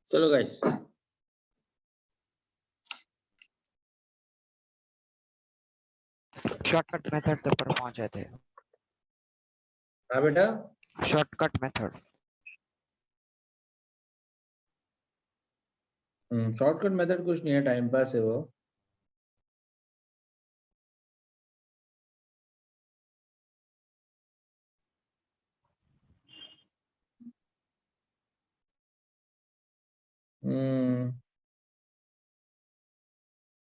चलो guys, shortcut method तक पर पहुंचे थे। हाँ बेटा, शॉर्टकट मेथड। शॉर्टकट मेथड कुछ नहीं है, टाइम पास है वो।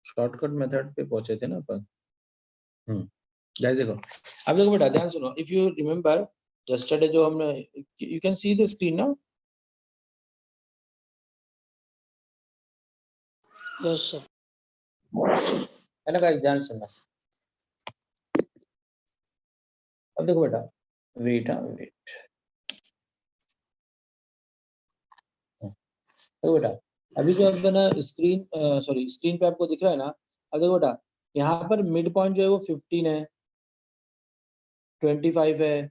शॉर्टकट मेथड पे पहुंचे थे ना अपन। गाइस देखो, अब देखो बेटा, ध्यान सुनो। इफ यू रिमेम्बर यस्टरडे जो हमने, you can see the screen ना? Yes sir. है ना गाइस, ध्यान सुनना। अब देखो बेटा, वेट देखो बेटा, अभी जो अपना स्क्रीन स्क्रीन पे आपको दिख रहा है ना। अब देखो बेटा, यहाँ पर मिड पॉइंट जो है वो 15 है, 25 है,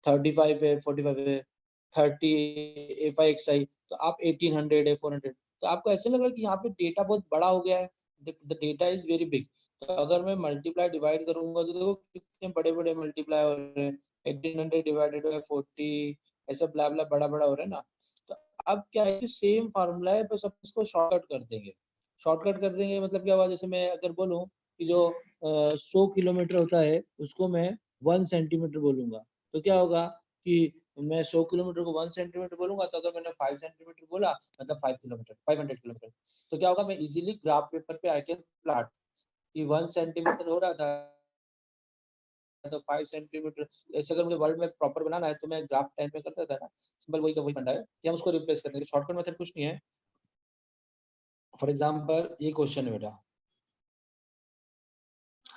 35 है, 45 है, 30 FIXI, तो आप 1800 है, 400। तो आपको ऐसे लग रहा है कि यहाँ पे डेटा बहुत बड़ा हो गया है, the data is very big. तो अगर मैं मल्टीप्लाई डिवाइड करूंगा तो देखो कितने बड़े बड़े मल्टीप्लाई हो रहे हैं। 1800 डिवाइडेड बाय 40, ऐसा ब्ला ब्ला बड़ा बड़ा हो रहा है ना। तो अब क्या है, सेम फार्मूला है, बस अब इसको शॉर्टकट कर देंगे। शॉर्टकट कर देंगे मतलब क्या हुआ, जैसे मैं अगर बोलूं कि जो 100 किलोमीटर होता है उसको मैं 1 सेंटीमीटर बोलूंगा, तो क्या होगा कि मैं 100 किलोमीटर को 1 सेंटीमीटर बोलूंगा, तो अगर मैंने 5 सेंटीमीटर बोला मतलब 5 किलोमीटर, 500 किलोमीटर। तो क्या होगा, मैं इजीली ग्राफ पेपर पे आई कैन प्लॉट कि 1 सेंटीमीटर हो रहा था तो 5 सेंटीमीटर। ऐसे अगर मुझे वर्ड में प्रॉपर बनाना है तो मैं ग्राफ टाइप में करता था ना, सिंपल वही का वही फंडा है कि हम उसको रिप्लेस करते हैं। शॉर्टकट मेथड कुछ नहीं है। फॉर एग्जांपल ये क्वेश्चन है बेटा,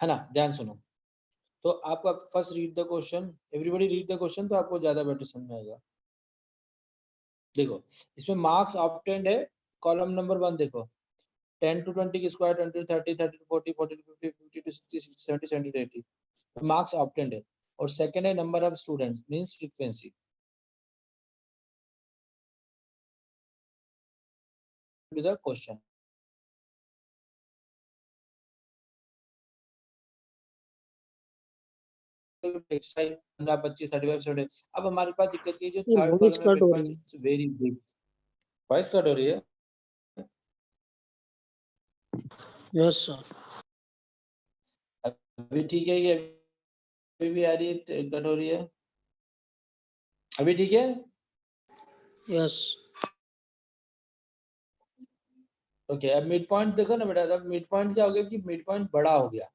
है ना, ध्यान सुनो। तो आपका first read the question, everybody read the question, तो आपको ज्यादा बेटर समझ में आएगा। देखो, इसमें मार्क्स ऑब्टेन्ड है, कॉलम नंबर 1 देखो, 10 to 20 की square, 20 to 30, 30 to 40, 40 to 50, 50 to 60, 60, 70, 70 to 80, marks obtained है। और सेकंड है number of students means frequency. The question exercise 15, 25, 35, 40। अब हमारे पास दिक्कत ये जो थर्ड वॉइस कॉलम है कट मेरे हो पास, रही है। It's very big. Voice cut हो रही है? Yes sir. अभी ठीक है? ये अभी भी आ रही है, कट हो रही है? अभी ठीक है? यस। ओके, अब मिड पॉइंट देखो ना बेटा। अब मिड पॉइंट क्या हो गया कि मिड पॉइंट बड़ा हो गया।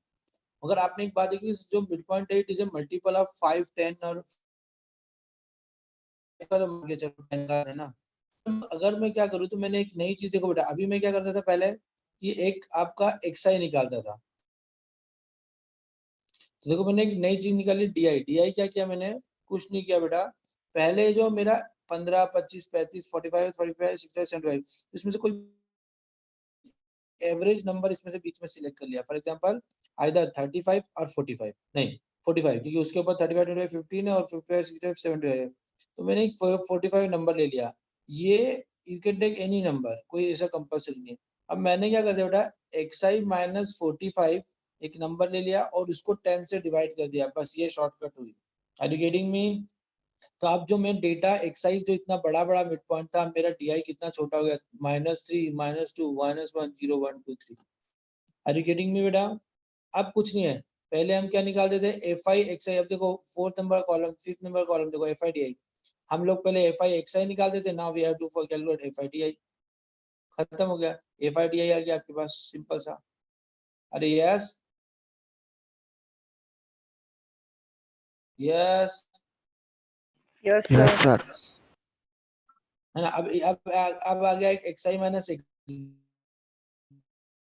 मगर आपने एक बात देखी, जो मिड पॉइंट है it is a multiple of 5, 10 और का, तो चलो 10 का है ना। अगर मैं क्या करूँ, तो मैंने एक नई चीज, देखो बेटा, अभी मैं क्या करता था पहले कि एक आपका XI निकालता था। तो देखो मैंने एक नई चीज निकाली, DI। DI क्या किया मैंने? कुछ नहीं किया बेटा। पहले जो मेरा 15, 25, 35, 45, 45, 65, 75, इसमें से कोई एवरेज नंबर इसमें से बीच में सिलेक्ट कर लिया। फॉर एग्जांपल आइदर 35 और 45, नहीं 45, क्योंकि उसके ऊपर 35, 25, 15 है और 55, 65, 75 है। तो मैंने एक 45 नंबर ले लिया। ये you can take any number, कोई ऐसा कंपल्सरी नहीं है। अब मैंने क्या कर दिया बेटा, XI माइनस 45 एक नंबर ले लिया और उसको 10 से डिवाइड कर दिया, बस ये शॉर्टकट हुई। Are you getting me? तो अब जो मैं डेटा एक्साइज जो इतना बड़ा बड़ा मिड पॉइंट था, मेरा DI कितना छोटा हो गया, -3, -2, -1, 0, 1, 2, 3। आर यू गेटिंग मी बेटा? अब कुछ नहीं है। पहले हम क्या निकालते थे, FIXI। अब देखो 4th number column, 5th number column देखो, FIDI। हम लोग पहले FIXI निकालते थे, now we have to calculate FIDI। खत्म हो गया, FIDI आ गया आपके पास, सिंपल सा। अरे यस यस यस सर। है ना। अब आ गया एक XI माइनस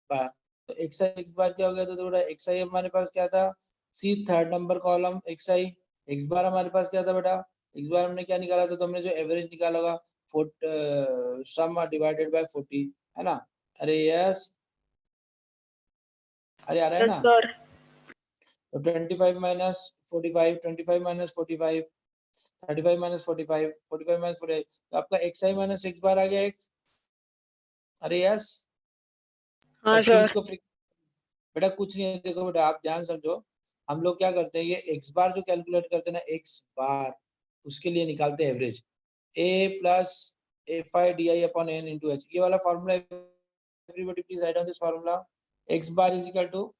बार। तो x बार क्या हो गया, तो थोड़ा XI हमारे पास क्या था, C 3rd number column XI। x बार हमारे पास क्या था बेटा, x बार हमने क्या निकाला था, तो हमने जो एवरेज निकाला होगा, सम डिवाइडेड बाय 40, है ना। अरे यस, अरे आ रहा है यस ना। सर। तो 25 minus 45, 25 minus 45, 35 minus 45, 45 minus 45, तो आपका xi minus x bar आ गया एक। अरे यस, हाँ और फिर सर। इसको बेटा कुछ नहीं है, देखो बेटा आप ध्यान समझो, हम लोग क्या करते हैं, ये x बार जो कैलकुलेट करते हैं ना, x बार उसके लिए निकालते हैं average, a plus fi di upon n into h, ये वाला formula, everybody please write down this formula, x bar is equal to,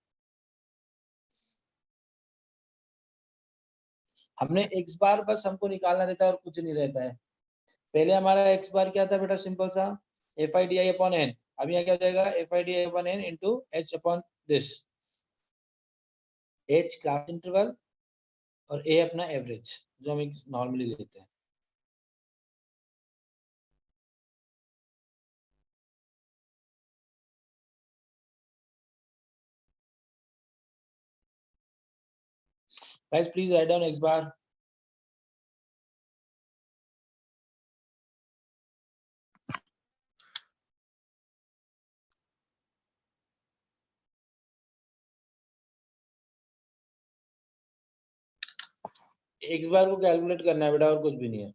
हमने x बार बस हमको निकालना रहता है और कुछ नहीं रहता है। पहले हमारा x बार क्या था बेटा, सिंपल सा fi di अपॉन n, अब यहाँ क्या हो जाएगा fi di upon n into h upon this, h class interval और a अपना एवरेज जो हम नॉर्मली लेते हैं। Guys, please write down x bar. x बार को कैलकुलेट करना है बेटा, और कुछ भी नहीं है।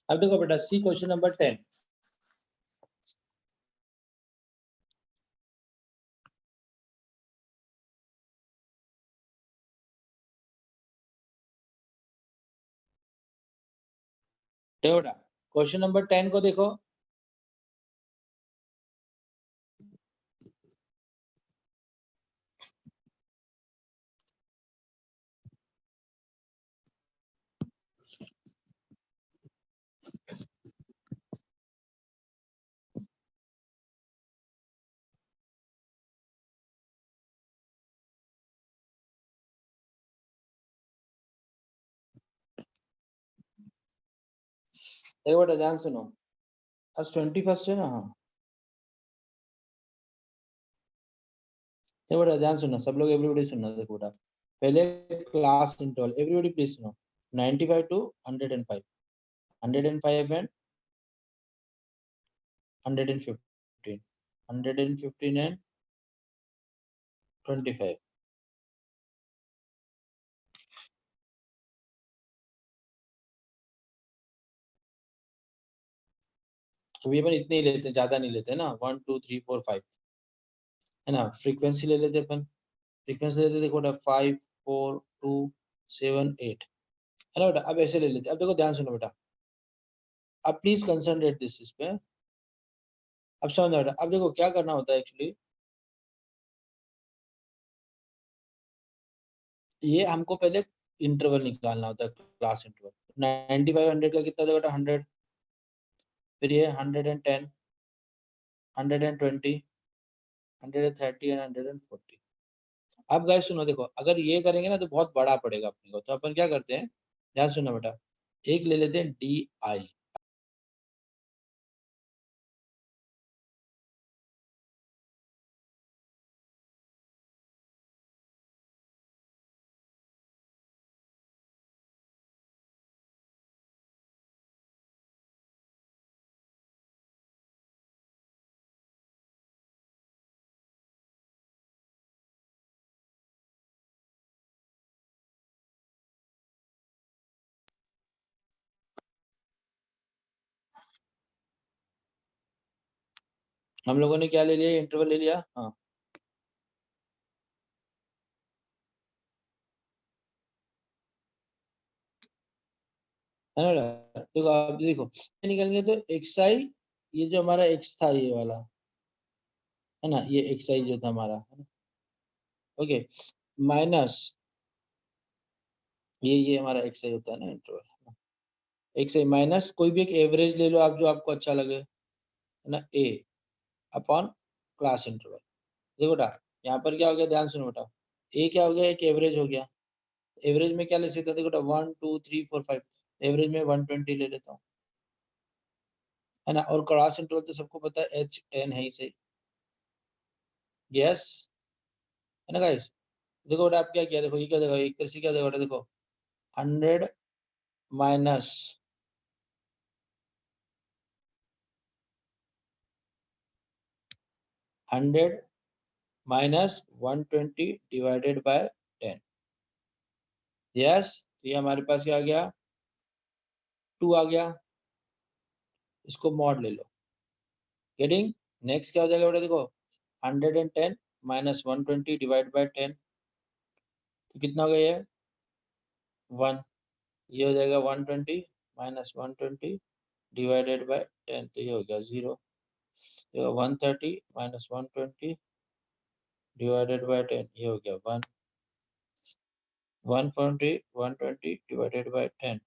अब देखो बेटा, सी क्वेश्चन नंबर 10, देखो बेटा क्वेश्चन नंबर 10 को देखो, देखो बेटा ध्यान सुनो, आज 21 है ना, हाँ देखो बेटा ध्यान सुनो, सब लोग एवरीबॉडी सुनना, देखो बेटा पहले क्लास इंटरवल, एवरीबॉडी प्लीज सुनो, 95 टू 105, 105 एंड 115, 115 एंड 25, अभी अपन इतने ही लेते हैं, ज्यादा नहीं लेते ना, 1 2 3 4 5 है ना। फ्रीक्वेंसी ले लेते अपन, फ्रीक्वेंसी ले लेते, देखो बेटा 5 4 2 7 8 है ना बेटा। अब ऐसे ले लेते, अब देखो ध्यान सुनो बेटा, अब प्लीज कंसंट्रेट दिस इस पे, अब समझ बेटा, अब देखो क्या करना होता है एक्चुअली, ये हमको पहले इंटरवल निकालना होता है, क्लास इंटरवल 95 100 का कितना था बेटा, 100, फिर ये 110, 120, 130 एंड 140। अब गाइस सुनो, देखो अगर ये करेंगे ना तो बहुत बड़ा पड़ेगा अपने को, तो अपन क्या करते हैं, ध्यान सुनो बेटा, एक ले लेते हैं डी आई, हम लोगों ने क्या ले लिया, इंटरवल ले लिया, हाँ है ना। देखो आप देखो निकलेंगे तो एक्स आई, ये जो हमारा एक्स था ये वाला है ना, ये एक्स आई जो था हमारा, है ना, ओके, माइनस ये हमारा एक्स आई होता है ना इंटरवल, एक्स आई माइनस कोई भी एक एवरेज ले लो आप, जो आपको अच्छा लगे, है ना, ए अपॉन क्लास इंटरवल। देखो बेटा यहाँ पर क्या हो गया, ध्यान सुनो बेटा, ए क्या हो गया, एक एवरेज हो गया, एवरेज में क्या ले सकते हैं, देखो बेटा 1 2 3 4 5, एवरेज में 120 ले लेता हूँ, है ना। और क्रॉस इंटरवल तो सबको पता है H10 है ही सही, यस, है ना गाइस। देखो बेटा आप क्या किया, देखो ये क्या देखो, एक तरह से क्या देखो बेटा, देखो 100 minus 100 minus 120 divided by 10, yes. तो ये हमारे पास क्या आ गया, 2 आ गया, इसको मॉड ले लो, गेटिंग। नेक्स्ट क्या हो जाएगा बेटा, देखो 110 माइनस 120 डिवाइड बाय 10, तो कितना हो गया ये 1, ये हो जाएगा 120 माइनस 120 डिवाइडेड बाय 10, तो ये हो गया 0, 130 माइनस 120 डिवाइडेड बाय 10, ये हो गया 1, 120 डिवाइडेड बाय 10,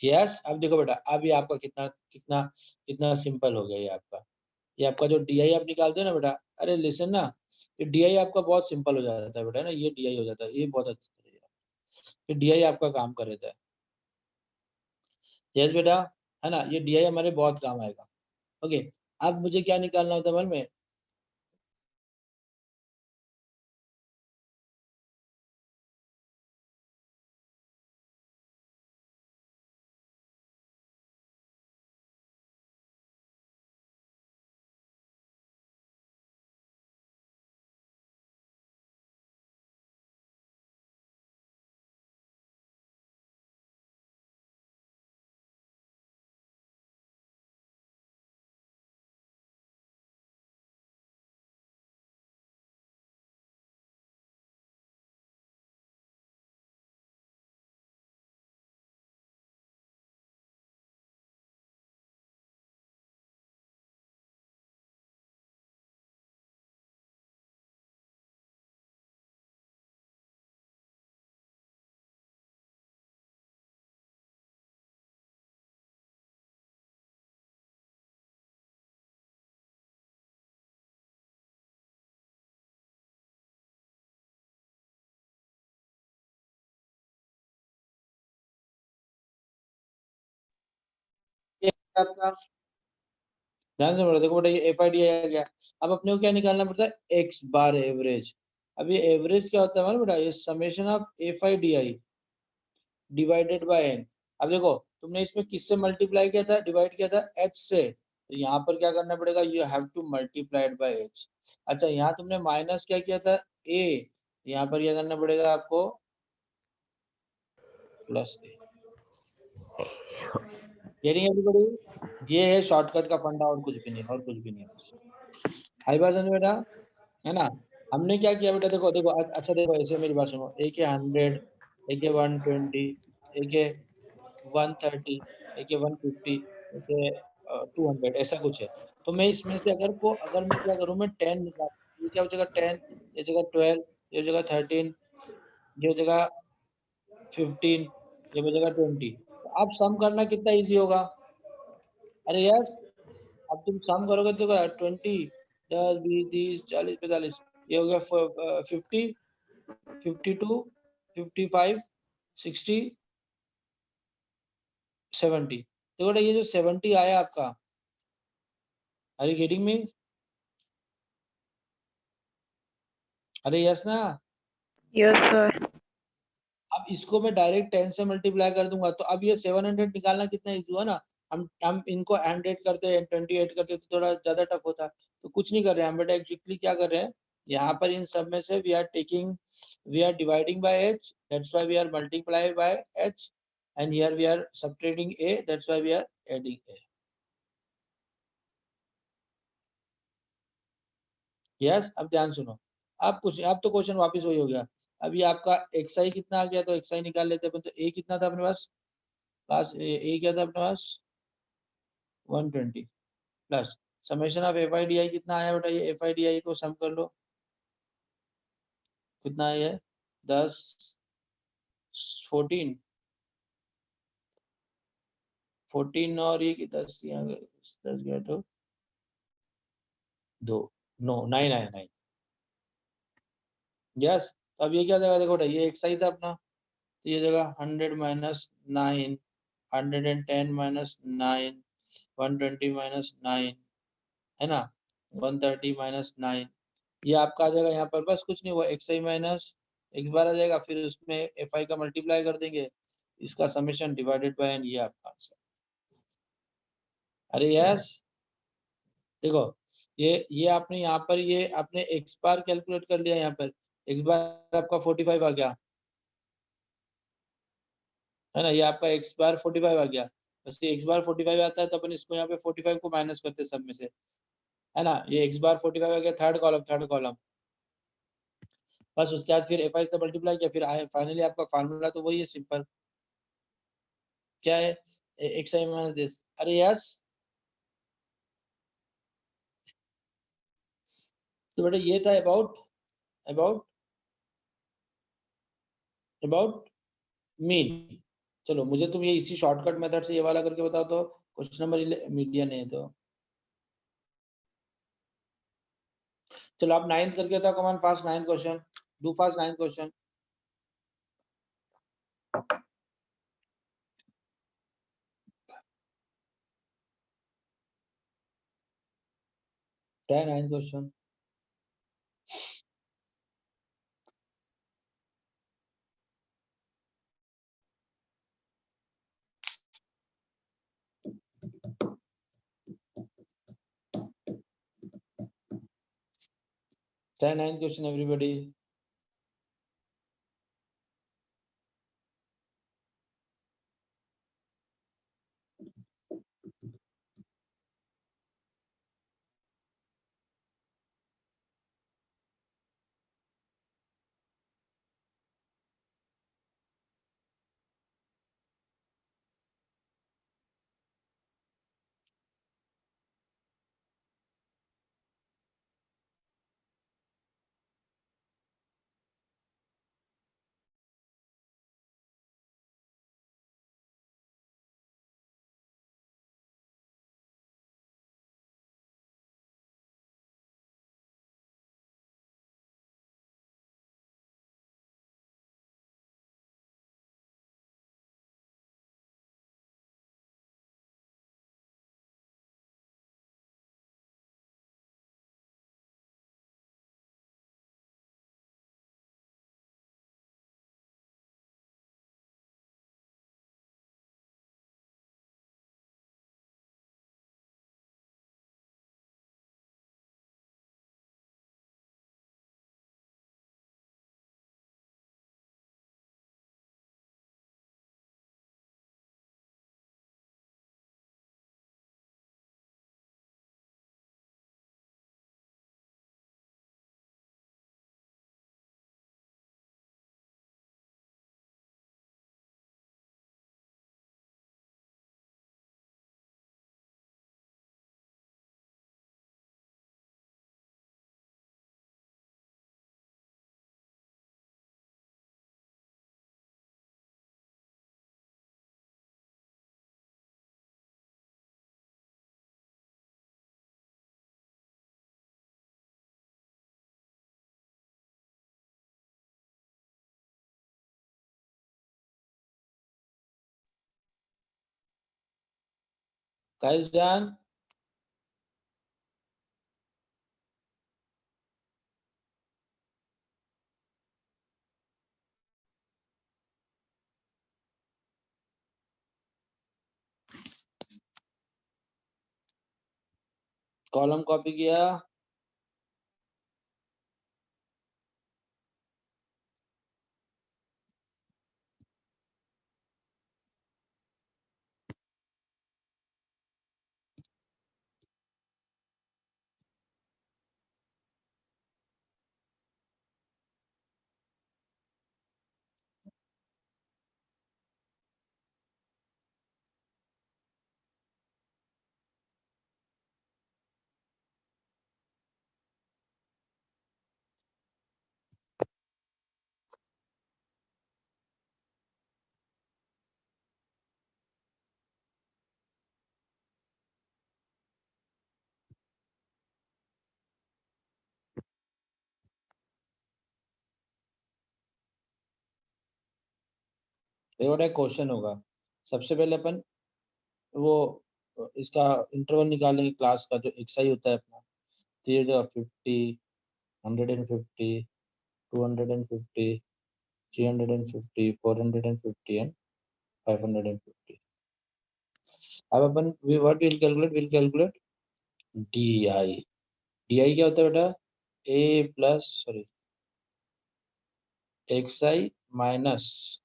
यस। अब देखो बेटा, अब ये आपका कितना कितना कितना सिंपल हो गया ये आपका जो DI आप निकालते हो ना बेटा, अरे लिसन ना, ये DI आपका बहुत सिंपल हो जाता है बेटा ना, ये DI हो जाता है, ये बहुत अच्छा है, ये DI आपका काम कर देता है, यस बेटा, है ना। ये DI हमारे बहुत काम आएगा, ओके। अब मुझे क्या निकालना होता है मन में, ये आपका ध्यान से बोलो, देखो बेटा ये FIDI आ गया। अब अपने को क्या निकालना पड़ता है, X बार एवरेज। अब ये एवरेज क्या होता है हमारा बेटा, ये summation of FIDI divided by n। अब देखो तुमने इसमें किससे मल्टीप्लाई किया था, डिवाइड किया था H से, तो यहाँ पर क्या करना पड़ेगा, you have two multiplied by H। अच्छा यहाँ तुमने माइनस क्या किया था A, यहाँ पर क्या करना पड़ेगा आपको प्लस A, गेटिंग एवरीबॉडी। ये है शॉर्टकट का फंडा, और कुछ भी नहीं, और कुछ भी नहीं है। हाई बात समझ बेटा, है ना। हमने क्या किया बेटा, देखो देखो अच्छा देखो, ऐसे मेरी बात सुनो, एक है 100, एक है 120, एक है 130, एक है 150, एक है 200, ऐसा कुछ है। तो मैं इसमें से अगर मैं क्या करूँ, मैं 10 निकाल, ये क्या हो जाएगा 10, ये हो जाएगा 12, ये हो जाएगा 13, ये हो जाएगा 15, ये हो जाएगा 20। तो अब सम करना कितना इजी होगा, अरे यस। अब तुम सम करोगे तो 20, 10, 20, 30, 40, 45, ये हो गया 50, 52, 55, 60, 70। तो बेटा ये जो 70 आया आपका, आर यू गेटिंग मी, अरे यस ना। Yes, sir. अब इसको मैं डायरेक्ट 10 से मल्टीप्लाई कर दूंगा, तो अब ये 700 निकालना कितना इजी हुआ ना। हम इनको 100 करते हैं, 28 करते तो थोड़ा ज्यादा टफ होता। तो कुछ नहीं कर रहे हैं हम बेटा, एक्चुअली क्या कर रहे हैं, यहाँ पर इन सब में से we are dividing by H, that's why we are multiply by H, and here we are subtracting A, that's why we are adding A, yes. अब ध्यान सुनो, अब तो क्वेश्चन वापस वही हो गया। अभी आपका XI कितना आ गया, तो XI निकाल लेते हैं। तो A कितना था अपने पास, A क्या था अपने पास 120, प्लस समेशन ऑफ FIDI कितना आया बेटा, ये FIDI को सम कर लो, कितना आया है 10, 14, 14 और ये 10 यहाँ 10 गया तो 2, नो 9 आया 9, यस। तो अब ये क्या देगा, देखो बेटा ये XI था अपना, तो ये जगह 100 माइनस 9, 110 माइनस 9, 120 माइनस 9, है ना, 130 माइनस 9, ये आपका आ जाएगा यहाँ पर, बस कुछ नहीं हुआ, एक्स आई माइनस एक्स बार आ जाएगा, फिर उसमें एफ आई का मल्टीप्लाई कर देंगे, इसका समेशन डिवाइडेड बाय एन, ये आपका आंसर। अरे यस, देखो ये आपने यहाँ पर ये आपने एक्स बार कैलकुलेट कर लिया, यहाँ पर एक्स बार आपका 45 आ गया, है ना, ये आपका एक्स बार 45 आ गया, बस ये एक्स बार 45 आता है तो अपन इसको यहाँ पे 45 को माइनस करते सब में से, है ना, ये एक्स बार 45 आ गया, थर्ड कॉलम, बस उसके बाद फिर एफ आई से मल्टीप्लाई किया, फिर फाइनली आपका फार्मूला तो वही है, सिंपल, क्या है, एक्स आई माइनस दिस, अरे यस, तो बेटा ये था अबाउट अबाउट अबाउट मीन। चलो मुझे तुम ये इसी शॉर्टकट मेथड से ये वाला करके बताओ तो, क्वेश्चन नंबर मीडियन है तो, चलो आप 9th करके बताओ, come on fast 9th question, do fast 9th question, क्या है 9th क्वेश्चन? क्या है 9th question everybody? Guys done? Column copy किया? देखो बेटा क्वेश्चन होगा, सबसे पहले अपन वो इसका इंटरवल निकालेंगे क्लास का, जो एक्सआई होता है अपना, तो ये जो 50, 150, 250, 350, 450 एंड 550. अब अपन what will calculate DI. DI क्या होता है बेटा? XI minus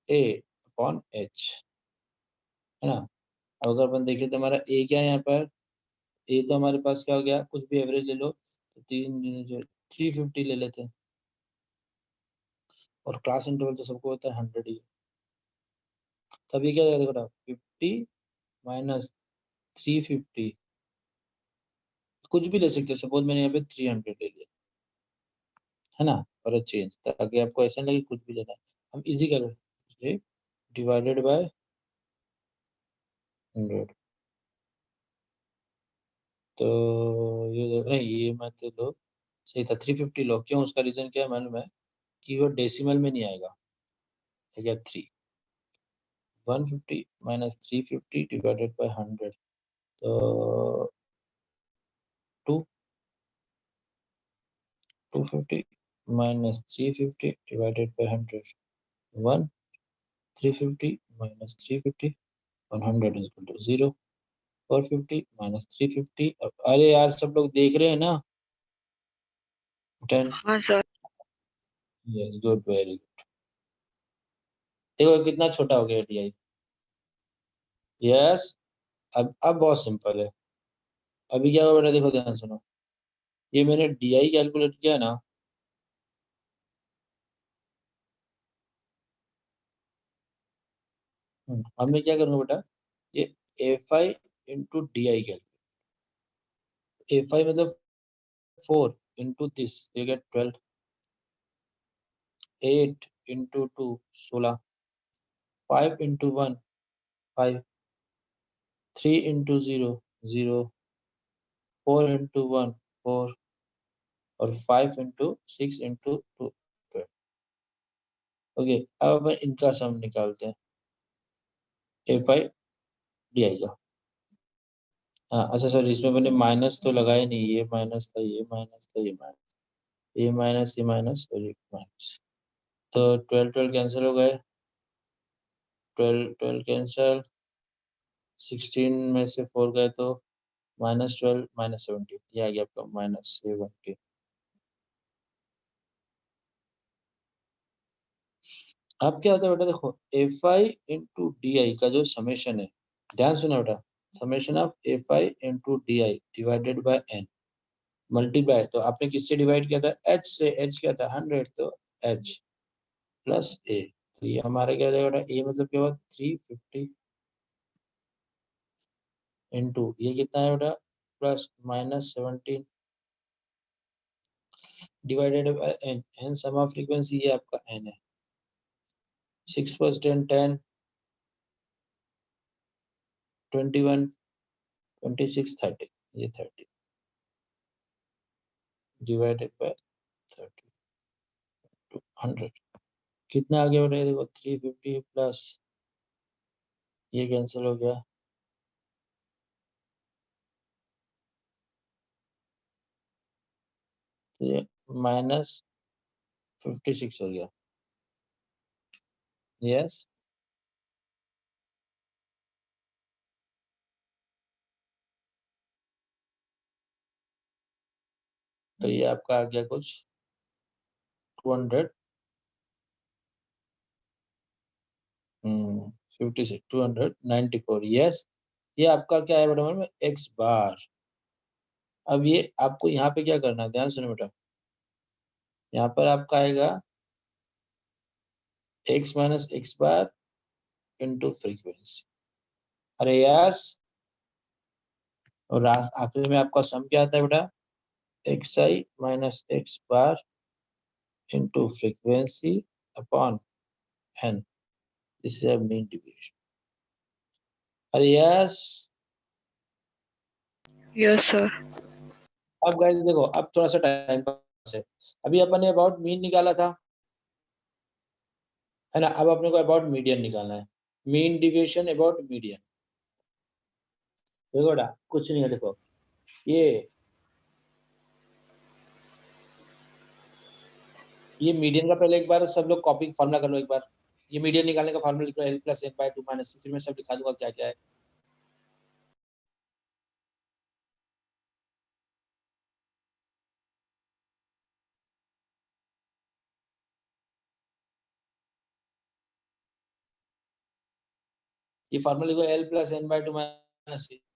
A upon H, है ना? अब अगर अपन देखें तो हमारा A क्या है यहाँ पर? A तो हमारे पास क्या हो गया, कुछ भी एवरेज ले लो, तो 350 ले लेते हैं, और क्लास इंटरवल तो सबको होता है 100 ही। तब ये क्या जाएगा बेटा? 50 माइनस 350, कुछ भी ले सकते हो, सपोज मैंने यहाँ पे 300 ले लिया, है ना, फॉर अ चेंज, ताकि आपको ऐसा लगे कुछ भी लेना है। हम इजी कर डिवाइडेड बाय 100, तो ये नहीं, ये मत लो, सही था 350 लो। क्यों? उसका रीजन क्या है मालूम है? कि वो डेसिमल में नहीं आएगा, ठीक है? 150 माइनस 350 डिवाइडेड बाय 100, तो 250 minus 350 divided by 100, 1, 350 minus 350 100 is equal to 0, 450 minus 350, अरे यार सब लोग देख रहे हैं ना? 10, हाँ sir. Yes good, very good. देखो कितना छोटा हो गया DI। यस, अब बहुत सिंपल है। अभी क्या होगा बेटा, देखो ध्यान सुनो, ये मैंने DI कैलकुलेट किया ना, अब मैं क्या करूँगा बेटा, ये FI into DI calculate, FI मतलब 4 into this, you get 12, 8 into 2 16, 5 into 1 5, 3 into 0 0, 4 into 1 4, और 5 इंटू 6 इंटू 2 12। ओके, अब अपन इनका सम निकालते हैं, FI DI का। हाँ अच्छा सर, इसमें मैंने माइनस तो लगाया नहीं, ये माइनस था, ये माइनस था, ये माइनस, ये माइनस, ये माइनस और ये माइनस, तो 12 12 कैंसिल हो गए, 12 12 कैंसिल, 16 में से 4 गए तो -12 -17, ये आ गया आपका -70। अब क्या होता है बेटा, देखो FI इंटू DI का जो समेशन है, ध्यान सुना बेटा, summation of FI into DI divided by n, multiply, तो आपने किससे डिवाइड किया था? H से। H क्या था? 100, तो H प्लस A, तो ये हमारा क्या हो जाएगा बेटा? A मतलब क्या हुआ? 350 इंटू ये कितना है बेटा? Plus -17 divided by n, n sum of frequency, ये आपका n है, 6 + 10 10, 21 26 30, ये 30 डिवाइडेड बाय 30 टू 100, कितना आ गया बेटा? देखो 350 प्लस ये कैंसिल हो गया, तो ये -56 हो गया। यस, तो ये आपका आ गया कुछ 200, 56 294। यस, ये आपका क्या है बेटा में x बार। अब ये आपको यहाँ पे क्या करना है, ध्यान सुनो बेटा, यहाँ पर आपका आएगा x minus x bar into frequency. अरे यस, और आखिर में आपका सम क्या आता है बेटा? XI minus x bar into frequency upon n, this is mean division. अरे यस, यस सर। अब गाइस देखो, अब थोड़ा सा टाइम पास है। अभी अपन ने अबाउट मीन निकाला था, है ना। अब अपने को अबाउट मीडियन निकालना है, मीन डिविएशन अबाउट मीडियन। देखो बेटा कुछ नहीं है, देखो ये मीडियन का पहले एक बार सब लोग कॉपी फॉर्मूला कर लो एक बार। ये मीडियन निकालने का फॉर्मूला लिख लो, L + n/2 - फिर मैं सब लिखा दूंगा क्या क्या है। ये फॉर्मूला लिखो, L + n/2 -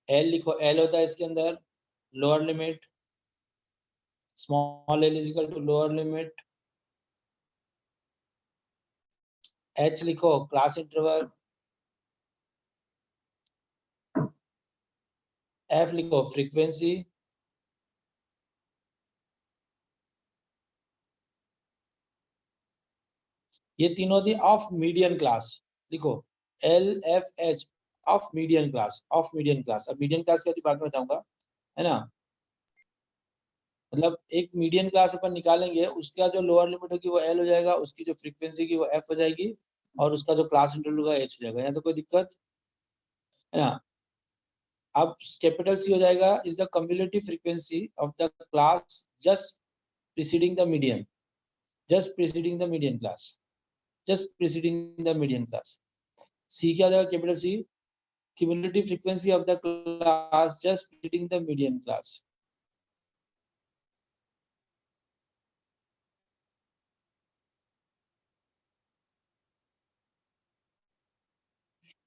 L लिखो, L होता है इसके अंदर lower limit, small l is equal to lower limit. H लिखो क्लास इंटरवल। F लिखो फ्रीक्वेंसी। ये तीनों थी ऑफ मीडियन क्लास। लिखो L F H of median class, of median class. अब मीडियन क्लास क्या थी बाद में बताऊंगा, है ना। मतलब एक मीडियन क्लास अपन निकालेंगे, उसका जो लोअर लिमिट होगी वो L हो जाएगा, उसकी जो फ्रीक्वेंसी की वो F हो जाएगी, और उसका जो क्लास इंटरवल होगा H हो जाएगा। यहाँ तो कोई दिक्कत है ना। अब कैपिटल C हो जाएगा is the cumulative frequency of the class just preceding the median, just preceding the median class, just preceding the median class. C क्या हो जाएगा, capital C cumulative frequency of the class just preceding the median class।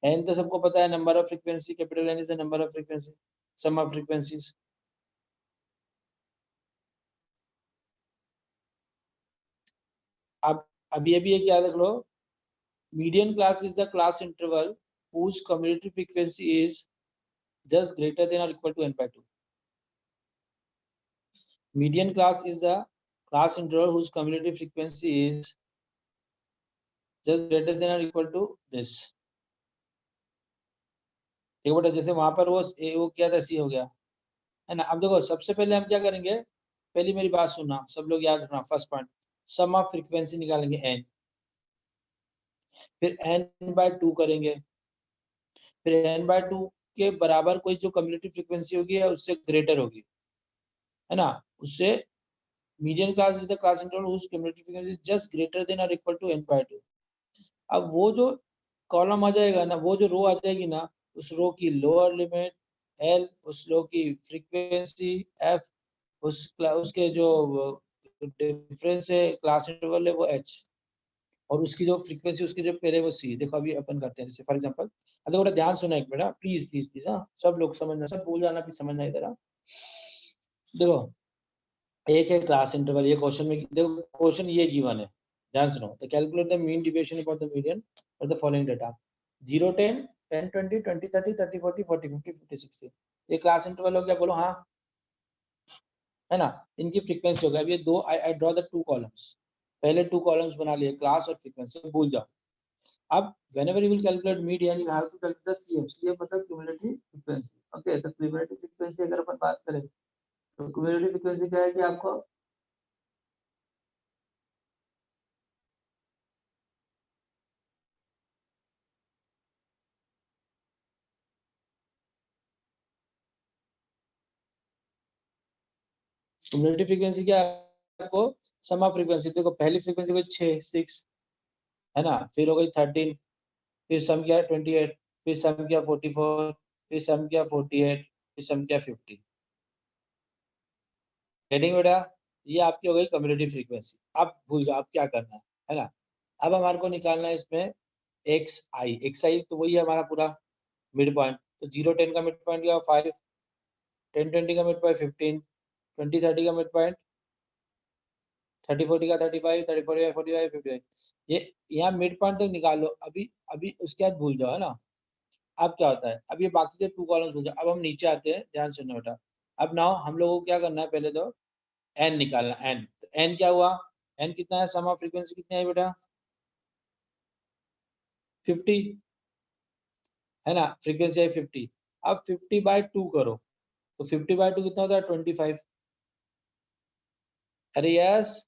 n तो सबको पता है, number of frequency, capital N is the number of frequency, sum of frequencies. अब ये भी एक याद रख लो, median class is the class interval whose cumulative frequency is just greater than or equal to n/2। median class is the class interval whose cumulative frequency is just greater than or equal to this। देखो बेटा जैसे वहां पर वो क्या था, C हो गया, है ना। अब देखो सबसे पहले हम क्या करेंगे, पहली मेरी बात सुनना, सब लोग याद रखना। First point, sum of frequency निकालेंगे n, फिर n/2 करेंगे, फिर n/2 के बराबर कोई जो कम्युलेटिव फ्रीक्वेंसी होगी या उससे ग्रेटर होगी, है ना, उससे median class is the class interval whose cumulative frequency just greater than और इक्वल टू n/2। अब वो जो कॉलम आ जाएगा ना, वो जो रो आ जाएगी ना, उस रो की लोअर लिमिट L, उस रो की फ्रीक्वेंसी F, उसके जो डिफरेंस है क्लास इंटरवल है वो H, और उसकी जो फ्रीक्वेंसी उसकी जो पहले वो C। देखो अभी अपन करते हैं, जैसे फॉर एग्जांपल, अब देखो ध्यान सुना एक मिनट, प्लीज प्लीज प्लीज, हाँ सब लोग समझना, सब बोल जाना भी समझना इधर। देखो एक है क्लास इंटरवल, ये क्वेश्चन में देखो, क्वेश्चन ये गिवन है, ध्यान सुनो। तो calculate the mean deviation about the median for the following data 0 10 10 20 20 30 30 40 40 50 50 60। ये क्लास इंटरवल हो गया, बोलो हाँ, है ना। इनकी फ्रीक्वेंसी हो गया। अब ये दो I draw the two columns, पहले टू कॉलम्स बना लिए, क्लास और फ्रीक्वेंसी, भूल जाओ। अब whenever you will calculate median you have to calculate the CM, CM मतलब cumulative frequency। ओके, तो cumulative frequency अगर अपन बात करें तो cumulative frequency क्या है कि आपको cumulative frequency क्या है, आपको सम ऑफ फ्रीक्वेंसी। देखो पहली फ्रीक्वेंसी को 6 6, है ना, फिर हो गई 13, फिर सम किया 28, फिर सम किया 44, फिर सम किया 48, फिर सम किया 50। गेटिंग बेटा, ये आपकी हो गई कम्युलेटिव फ्रीक्वेंसी। अब भूल जाओ, अब क्या करना है ना। अब हमारे को निकालना है इसमें xi तो वही है हमारा पूरा मिड पॉइंट। तो 0 10 का मिड पॉइंट क्या, 5, 10 20 का मिड पॉइंट 15, 20 30 का मिड पॉइंट 30 40 का 35, 30 45 45 55। ये यहाँ मिड पॉइंट तक निकाल लो। अभी अभी उसके बाद भूल जाओ, है ना। अब क्या होता है, अब ये बाकी के टू कॉलम्स भूल जाओ। अब हम नीचे आते हैं, ध्यान सुनना बेटा। अब नाउ हम लोगों को क्या करना है, पहले तो n निकालना। n क्या हुआ, n कितना है, सम ऑफ फ्रीक्वेंसी कितनी है बेटा, 50 है ना, फ्रीक्वेंसी आई 50। अब 50/2 करो तो 50/2 कितना होता है 25। अरे यस,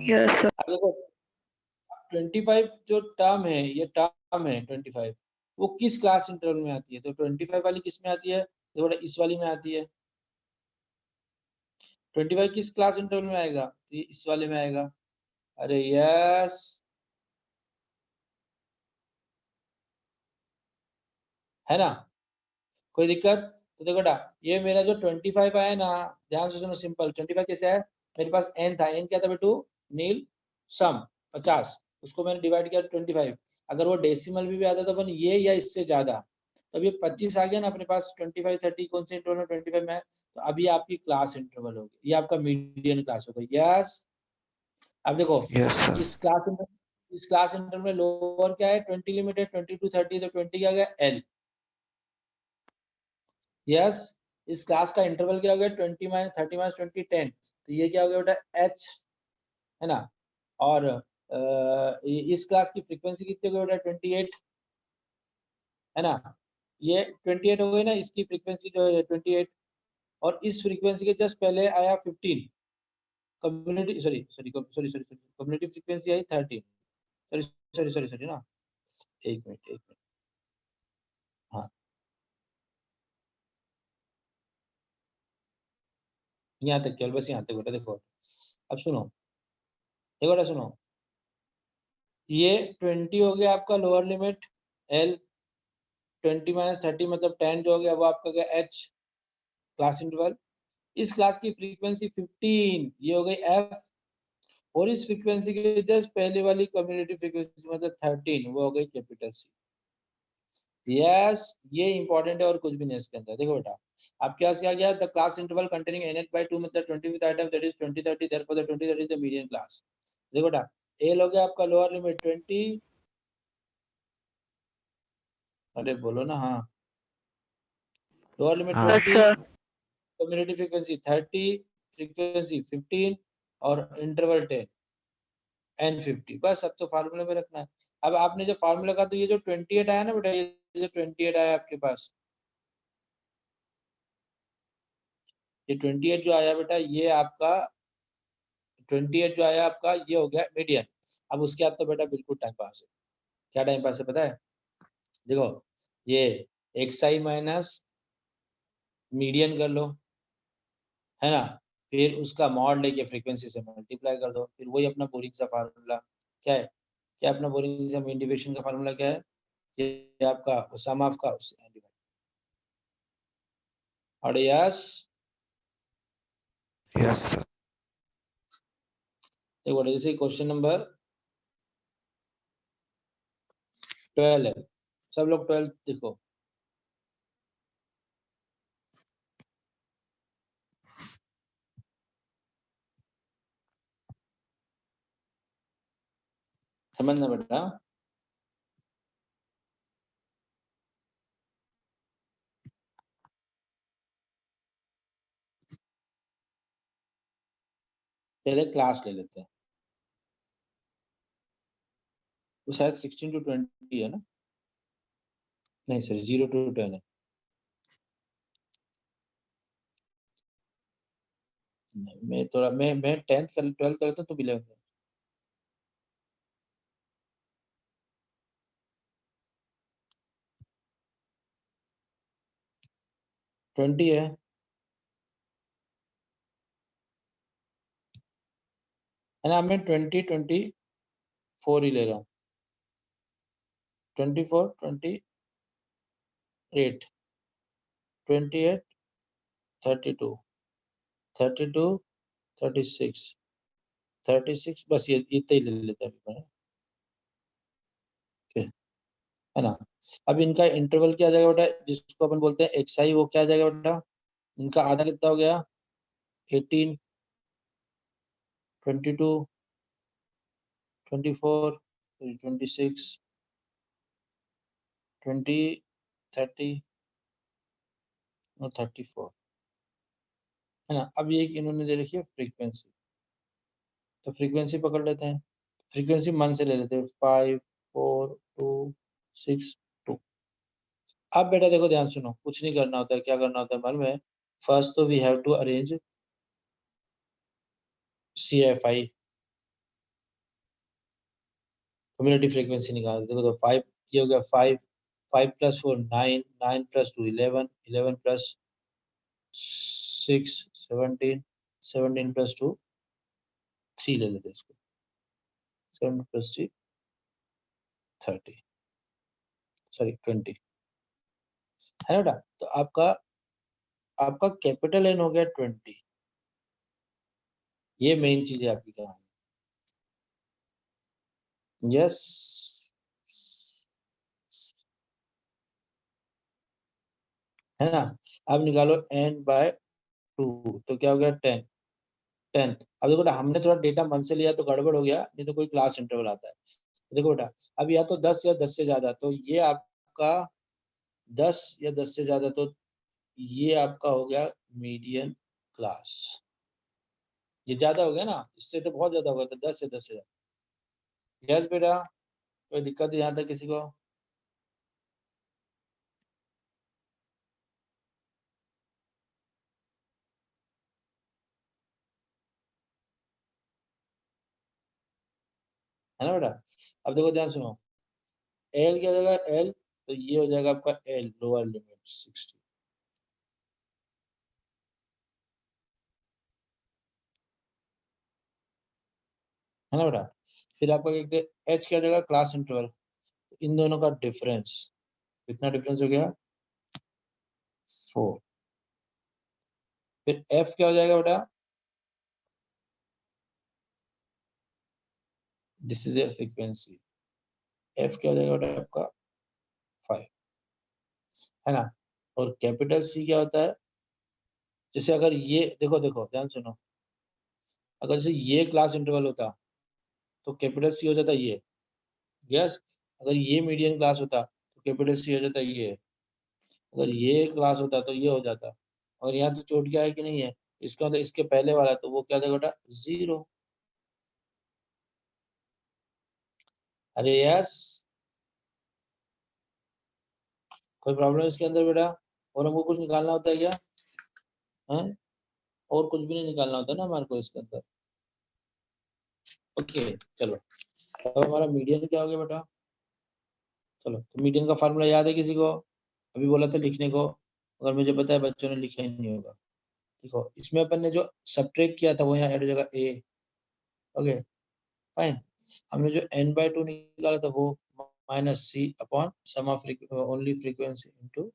Yes, sir. अब देखो 25 जो टर्म है, ये टर्म है 25, वो किस क्लास इंटरवल में आती है? तो 25 वाली किस में आती है? तो बेटा इस वाली में आती है। 25 किस क्लास इंटरवल में आएगा? तो ये इस वाले में आएगा। अरे यस, है ना, कोई दिक्कत? तो देखो बेटा, ये मेरा जो 25 आया ना, ध्यान से सुनो, सिंपल 25 कैसे है? मेरे पास n था, n क्या था बेटू? नील सम 50, उसको मैंने डिवाइड किया 25। अगर वो डेसिमल भी आता तो अपन ये या इससे ज्यादा, तो अब ये 25 आ गया ना अपने पास। 25 30 कौन से इंटरवल में 25 में है? तो अभी आपकी क्लास इंटरवल होगी, ये आपका मीडियन क्लास होगा। यस, अब देखो Yes, sir. इस क्लास इंटरवल में लोअर क्या है? 20 लिमिट है, 20 to 30, तो 20 क्या गया? एल। यस, इस क्लास का इंटरवल क्या हो गया? 20 माइनस 30 माइनस 20 10, तो ये क्या हो गया बेटा? एच, है ना। और इस क्लास की फ्रीक्वेंसी कितनी हो गई बेटा? 28, है ना। ये 28 हो गई ना, इसकी फ्रीक्वेंसी जो है 28। और इस फ्रीक्वेंसी के जस्ट पहले आया 15, कम्युनिटी सॉरी कम्युनिटी फ्रीक्वेंसी आई 13। सॉरी ना, एक मिनट, हाँ, यहाँ तक केवल, बस यहाँ तक बेटा। देखो अब सुनो, देखो बेटा सुनो, ये 20 हो गया आपका लोअर लिमिट एल, 20 माइनस 30 मतलब 10 जो हो गया वो आपका गया एच, क्लास इंटरवल। इस क्लास की फ्रीक्वेंसी 15, ये हो गई एफ। और इस फ्रीक्वेंसी के जस्ट पहले वाली कम्युनिटी फ्रीक्वेंसी मतलब 13, वो हो गई कैपिटल सी। यस, ये इंपॉर्टेंट है और कुछ भी नहीं इसके अंदर। देखो बेटा, अब क्या गया? The class interval containing n/2 मतलब 25 item, that is 20 30, therefore the 20 30 is the median class. देखो बेटा, एल हो गया आपका लोअर लिमिट 20, अरे बोलो ना, हाँ, लोअर लिमिट हाँ. 20, कम्युनिटी फ्रीक्वेंसी 30, फ्रीक्वेंसी 15 और इंटरवल 10, n50। बस अब तो फार्मूले में रखना है। अब आपने जब फार्मूला का, तो ये जो 28 आया ना बेटा, ये जो 28 आया आपके पास, ये 28 जो आया बेटा, ये आपका 28 जो आया आपका, ये हो गया मीडियन। अब उसके बाद तो बेटा बिल्कुल टाइम पास है। क्या टाइम पास है पता है? देखो, ये xi माइनस मीडियन कर लो, है ना, फिर उसका मॉड लेके फ्रीक्वेंसी से मल्टीप्लाई कर दो, फिर वही अपना बोरिंग सा फार्मूला क्या है? क्या अपना बोरिंग सा मीन डिविएशन का फार्मूला क्या है? ये आपका सम ऑफ का और यस। Yes, sir. देखो जैसे क्वेश्चन नंबर 12 है, सब लोग 12 देखो। समझना बेटा, पहले क्लास ले लेते हैं। तो शायद 16 to 20 है ना, नहीं सॉरी 0 to 10 है। नहीं, मैं थोड़ा मैं 10th कर 12 करता तो 11 20 है ना। मैं 2024 ही ले रहा हूँ, 24 28 28 32 32 36 36, बस ये इतना ही ले लेते हैं अभी मैं, ठीक है ना। अब इनका इंटरवल क्या आ जाएगा बेटा, जिसको अपन बोलते हैं xi, वो क्या आ जाएगा बेटा? इनका आधा कितना हो गया? 18 22 24 26 20 30 और 34, है ना। अब ये इन्होंने दे रखी है फ्रीक्वेंसी, तो फ्रीक्वेंसी पकड़ लेते हैं। फ्रीक्वेंसी मंथ से ले लेते हैं 5 4 2 6 2। अब बेटा देखो ध्यान सुनो, कुछ नहीं करना होता है, क्या करना होता है मालूम है? फर्स्ट तो we have to arrange CFI, cumulative frequency निकाल। देखो तो 5 ये हो गया 5 5 + 4 9 9 + 2 11 11 + 6 17 17 + 2 3 ले लेते हैं इसको, 7 + 3 30 सॉरी 20 है ना बेटा। तो आपका कैपिटल N हो गया 20। ये मेन चीज है आपकी कहानी। यस है ना। अब निकालो n/2, तो क्या हो गया 10 10। अब देखो बेटा हमने थोड़ा डेटा मन से लिया तो गड़बड़ हो गया, नहीं तो कोई क्लास इंटरवल आता है। देखो बेटा अब या तो 10 या 10 से ज्यादा, तो ये आपका 10 या 10 से ज्यादा, तो ये आपका हो गया मीडियन क्लास। ये ज्यादा हो गया ना, इससे तो बहुत ज्यादा होगा, तो 10 या 10 से ज्यादा। यस बेटा, कोई दिक्कत यहाँ तक किसी को? है ना बेटा। अब देखो ध्यान सुनो, एल क्या हो जाएगा एल, तो ये हो जाएगा आपका एल लोअर लिमिट 60, है ना बेटा। फिर आपका एच क्या हो जाएगा क्लास इंटरवल, इन दोनों का डिफरेंस, कितना डिफरेंस हो गया 4। फिर एफ क्या हो जाएगा बेटा, this is a frequency, F क्या हो जाएगा बेटा आपका 5, है ना। और कैपिटल सी क्या होता है, जैसे अगर ये देखो देखो ध्यान सुनो, अगर जैसे ये क्लास इंटरवल होता तो कैपिटल सी हो जाता ये। यस, अगर ये मीडियन क्लास होता तो कैपिटल सी हो जाता ये। अगर ये क्लास होता तो ये हो जाता। और यहाँ तो चोट क्या है कि नहीं है, इसका मतलब इसके पहले वाला, तो वो क्या था बेटा 0। अरे यस, कोई प्रॉब्लम इसके अंदर बेटा? और हमको कुछ निकालना होता है क्या? है, और कुछ भी नहीं निकालना होता ना हमारे को इसके अंदर। ओके चलो, अब हमारा मीडियन क्या हो गया बेटा? चलो, तो मीडियन का फार्मूला याद है किसी को? अभी बोला था लिखने को, अगर मुझे पता है बच्चों ने लिखा ही नहीं होगा। देखो इसमें अपन ने जो सब्ट्रैक्ट किया था वो यहाँ ऐड हो जाएगा a। Okay fine. हमने जो n/2 निकाला था वो -c/sum of only frequency into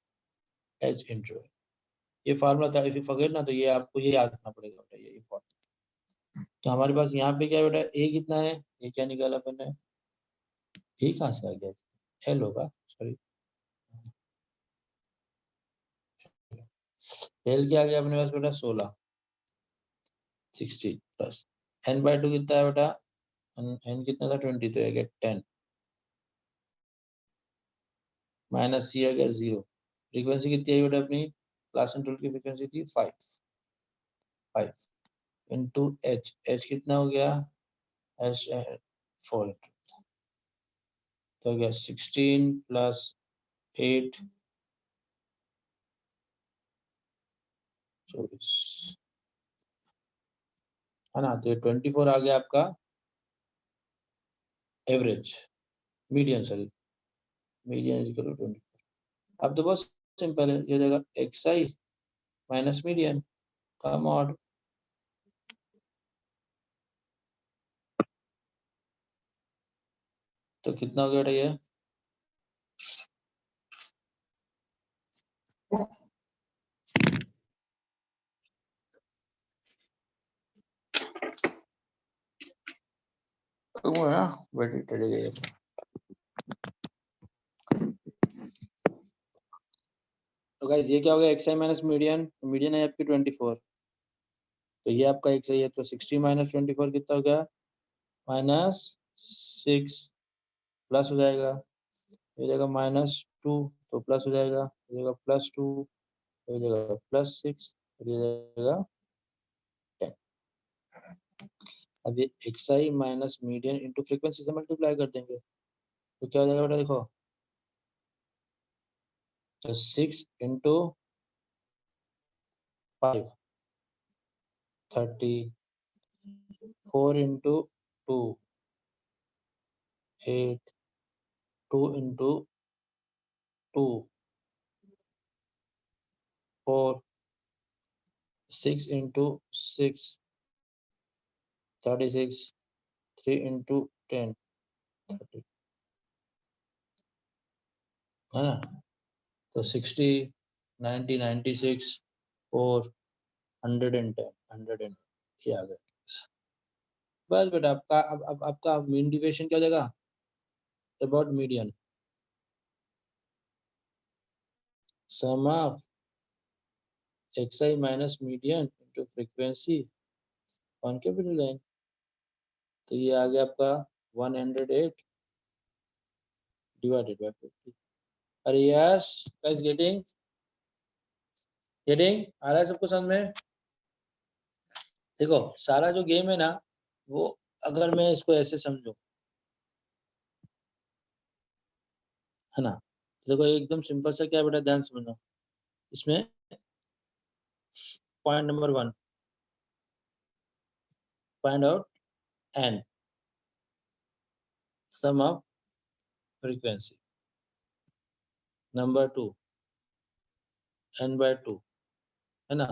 h interval. ये फार्मूला था, इफ यू फॉरगेट ना, तो ये आपको ये याद रखना पड़ेगा बेटा, ये इम्पोर्टेंट। तो हमारे पास यहाँ पे क्या है बेटा, a कितना है, ये क्या निकाला अपन ने, a कहाँ से आ गया, l होगा सॉरी, l क्या आ गया अपने पास बेटा 16 60 प्लस n/2 कितना है बेटा, n कितना था 20, तो आ गया 10 माइनस c आ गया 0। फ्रीक्वेंसी कितनी आई बेटा अपनी, क्लास कंट्रोल की फ्रीक्वेंसी थी 5 इंटू h कितना हो गया h 4, तो हो गया 16 प्लस 8 24, है ना। तो ये 24 आ गया आपका average, median sorry, median is equal to 24। अब तो बहुत सिंपल है, ये हो जाएगा xi माइनस मीडियन का मॉड। तो कितना हो गया बेटा ये, वो है ना बैटरी चली गई है। तो गाइस ये क्या हो गया xi माइनस मीडियन, मीडियन है आपकी 24, तो ये आपका xi है, तो 60 माइनस 24 कितना हो गया -6 प्लस हो जाएगा, ये जाएगा -2, तो प्लस हो जाएगा, ये जाएगा +2, ये जाएगा +6, ये जाएगा 10। अब ये xi minus median into frequency से मल्टीप्लाई कर देंगे तो क्या हो जाएगा बेटा, देखो तो 6 into 5 30, 4 into 2 8, 2 into 2 4, 6 into 6 36, 3 into 10 30, है ना। तो 60, 90, 96, 4, 110, 110 ये आ गया। बस बेटा आपका अब आपका मीन डिविएशन क्या हो जाएगा, about median, sum of xi minus median into frequency on capital line. तो ये आ गया आपका 108 डिवाइडेड बाय 50। अरे यस गाइस, गेटिंग आ रहा है सबको समझ में। देखो सारा जो गेम है ना, वो अगर मैं इसको ऐसे समझूं, है ना, देखो एकदम सिंपल सा क्या है बेटा, ध्यान समझना। इसमें point number 1, find out n, sum of frequency. Number 2, n/2, है ना,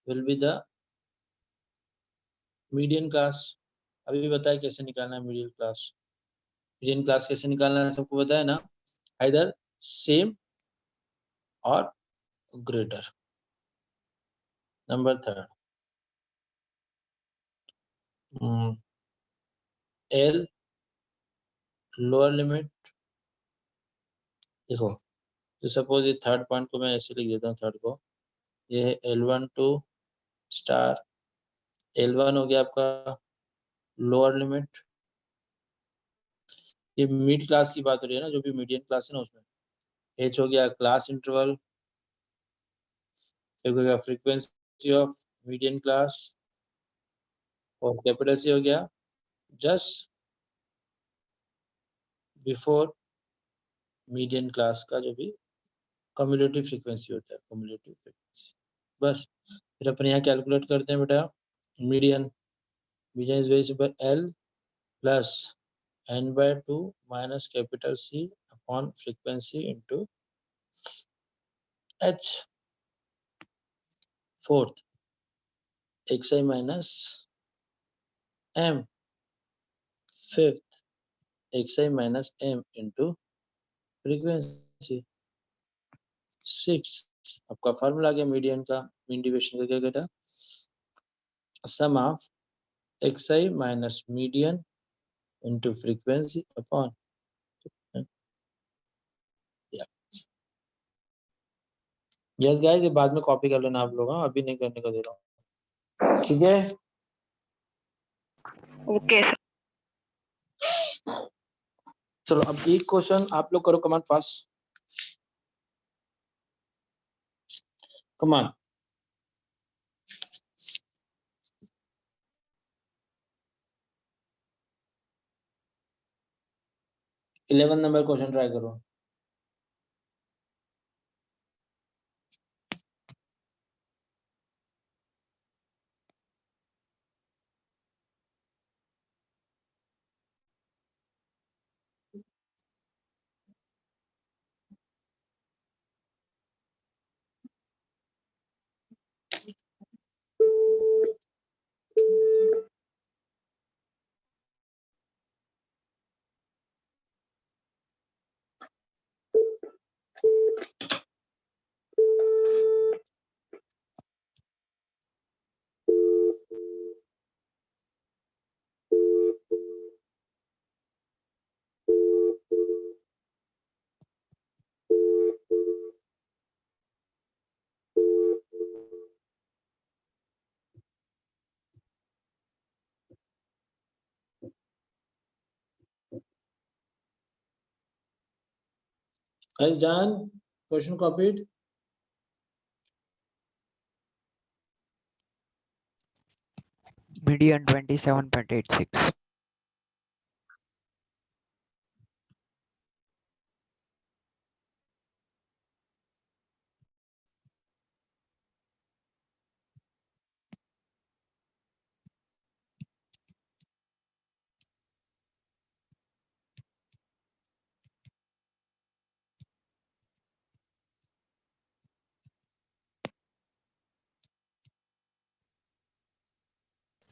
will be the median class. अभी बताया कैसे निकालना है मीडियन क्लास। मीडियन क्लास कैसे निकालना है सबको बताया ना, आइदर सेम और greater. Number 3, L lower limit. देखो तो सपोज ये थर्ड पॉइंट को मैं ऐसे लिख देता हूँ, थर्ड को ये है L12 स्टार। L1 हो गया आपका लोअर लिमिट। ये मिड क्लास की बात हो रही है ना, जो भी मीडियन क्लास है ना उसमें। H हो गया क्लास इंटरवल, हो गया फ्रीक्वेंसी ऑफ मीडियन क्लास, और कैपिटल C हो गया जस्ट बिफोर मीडियन क्लास का जो भी कम्युलेटिव फ्रीक्वेंसी होता है, कम्युलेटिव फ्रीक्वेंसी। बस फिर अपन यहाँ कैलकुलेट करते हैं बेटा median. Median is very simple, L plus n/2 minus capital C upon frequency into H। Fourth xi minus m। Fifth xi minus m into frequency. 6 आपका फार्मूला आ गया मीडियन का, मीन डिविएशन का क्या बेटा, sum of xi minus median into frequency upon. Yes guys, ये बाद में copy कर लेना आप लोग, हाँ अभी नहीं करने का दे रहा हूँ, ठीक है। Okay sir. चलो अब एक क्वेश्चन आप लोग करो, कमान फास्ट, कमान। इलेवन नंबर क्वेश्चन ट्राई करो। Guys done? Question copied? Median 27.86.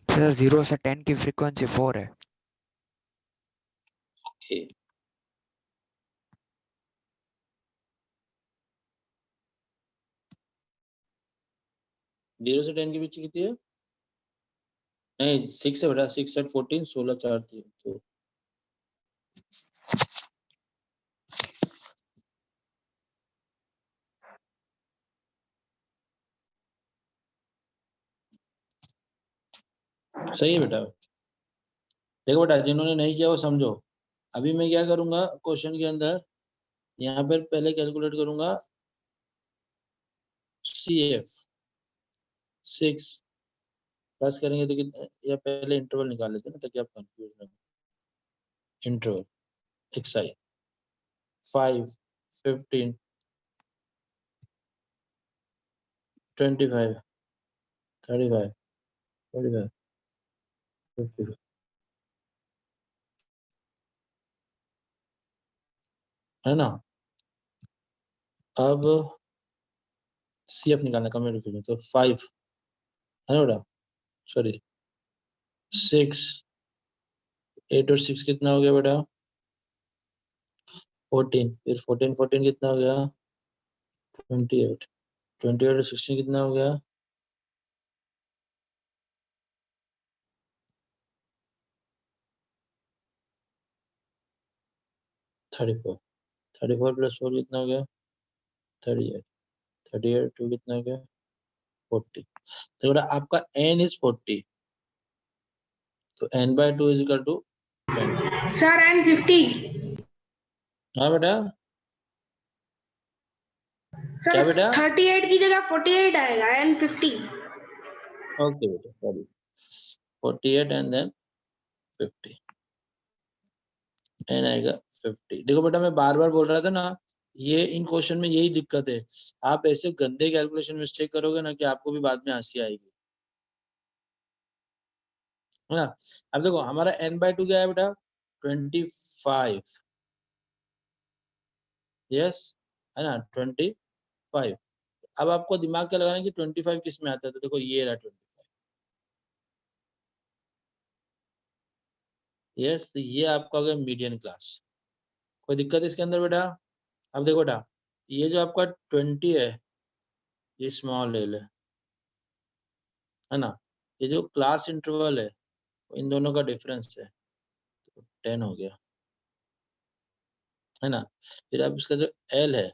Sir 0 से 10 की फ्रीक्वेंसी 4 है. ओके, 0 से 10 के बीच कितनी है? नहीं 6 है बेटा, 6 8 14 16 4 3 तो सही है बेटा। देखो बेटा, जिन्होंने नहीं किया वो समझो। अभी मैं क्या करूंगा क्वेश्चन के अंदर, यहाँ पर पहले कैलकुलेट करूंगा CF 6 प्लस करेंगे तो कितना, या पहले इंटरवल निकाल लेते हैं ना ताकि आप कंफ्यूज ना हो। इंटरवल XI 5 15 25 35 45 50 है ना। अब CF निकालना कम्युनिटी में, तो 5 है ना बेटा, सॉरी 6 8 और 6 कितना हो गया बेटा 14, फिर 14 14 कितना हो गया 28, 28 और 16 कितना हो गया 34, 34 प्लस 4 कितना हो गया 38, 38 2 कितना हो गया 40। तो बेटा आपका n इज 40, तो n/2 is equal to 20। Sir and 50 हाँ बेटा, सर क्या बेटा 38 की जगह 48 आएगा एंड 50 ओके बेटा, सॉरी 48 एंड देन 50, n आएगा 50। देखो बेटा मैं बार बार बोल रहा था ना, ये इन क्वेश्चन में यही दिक्कत है, आप ऐसे गंदे कैलकुलेशन मिस्टेक करोगे ना कि आपको भी बाद में हंसी आएगी, है ना। अब देखो हमारा n/2 क्या है बेटा 25, यस है ना 25। अब आपको दिमाग क्या लगाना है कि 25 किस में आता है, तो देखो ये रहा 25, यस, तो ये आपका हो गया मीडियन क्लास। कोई दिक्कत इसके अंदर बेटा। अब देखो बेटा, ये जो आपका 20 है ये स्मॉल एल है ना, ये जो क्लास इंटरवल है इन दोनों का डिफरेंस है, तो 10 हो गया, है ना। फिर अब इसका जो एल है,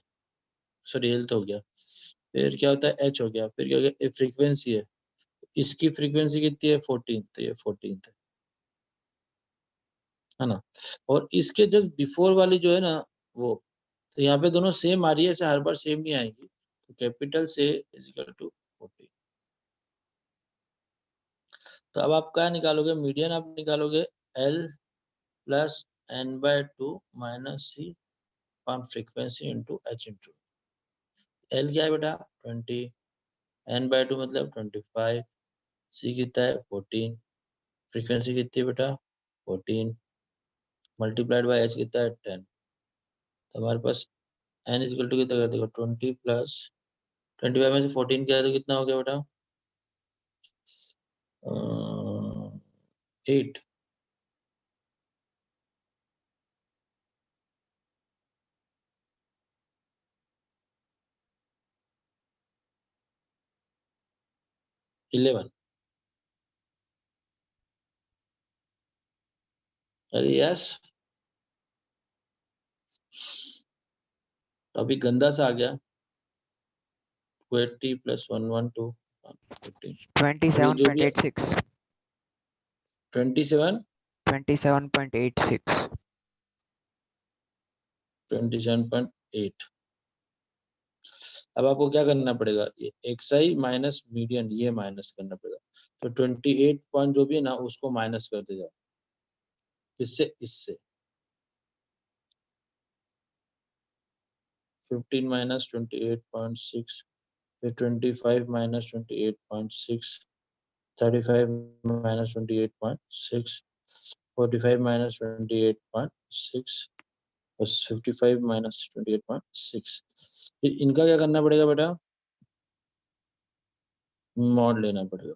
सॉरी एल तो हो गया, फिर क्या होता है एच हो गया, फिर क्या हो गया फ्रीक्वेंसी है, इसकी फ्रीक्वेंसी कितनी है 14, तो ये 14 है ना। और इसके जस्ट बिफोर वाली जो है ना वो, तो यहाँ पे दोनों सेम आ रही है, ऐसे हर बार सेम नहीं आएगी, तो कैपिटल से इज इक्वल टू 40। तो अब आप क्या निकालोगे, मीडियन आप निकालोगे L plus n/2 minus C on frequency into H into L क्या है बेटा 20, n/2 मतलब 25, C कितना है 14, फ्रीक्वेंसी कितनी है बेटा 14, मल्टीप्लाइड बाय H कितना है 10। तो हमारे पास n इज इक्वल टू कितना कर देगा 20 प्लस 25 में से 14 किया तो कितना हो गया बेटा 8, इलेवन। अरे यस, तो अभी गंदा सा आ गया 280 प्लस 112 15, अभी जो भी 27.86. 27 27.86. 27.8। अब आपको क्या करना पड़ेगा, ये XI माइनस मीडियन ये माइनस करना पड़ेगा। तो 28 पॉइंट जो भी है ना उसको माइनस करते जाओ, इससे इससे 15 माइनस 28.6, फिर 25 माइनस 28.6, 35 माइनस 28.6, 45 माइनस 28.6, 55 माइनस 28.6। फिर इनका क्या करना पड़ेगा बेटा, मॉड लेना पड़ेगा।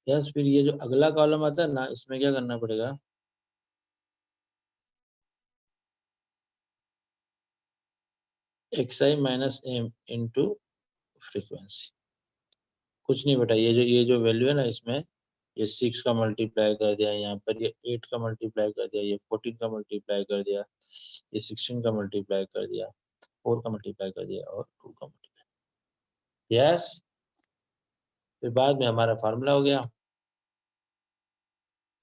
यस, फिर ये जो अगला कॉलम आता है ना इसमें क्या करना पड़ेगा, XI minus M into frequency. कुछ नहीं बेटा, ये जो वैल्यू है ना इसमें ये 6 का मल्टीप्लाई कर दिया, यहाँ पर ये 8 का मल्टीप्लाई कर दिया, ये 14 का मल्टीप्लाई कर दिया, ये 16 का मल्टीप्लाई कर दिया, 4 का मल्टीप्लाई कर दिया और 2 का मल्टीप्लाई। यस, फिर बाद में हमारा फार्मूला हो गया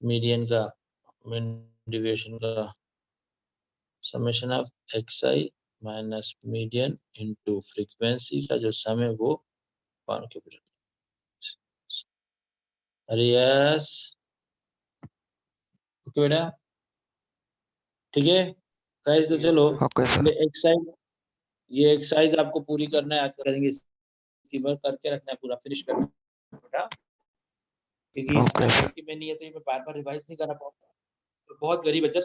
मीडियन का, मीन डिविएशन का, summation of XI minus median into frequency का जो सम है वो पावर के ऊपर। अरे यस, ओके बेटा, ठीक है गाइस। तो चलो ओके सर। एक्सरसाइज, ये एक्सरसाइज आपको पूरी करना है, आज करेंगे, इसकी वर्क करके रखना है, पूरा फिनिश करना है बेटा, क्योंकि ओके सर। में नहीं है तो ये मैं बार बार रिवाइज नहीं कर पाऊंगा, तो बहुत गरीब बच्चा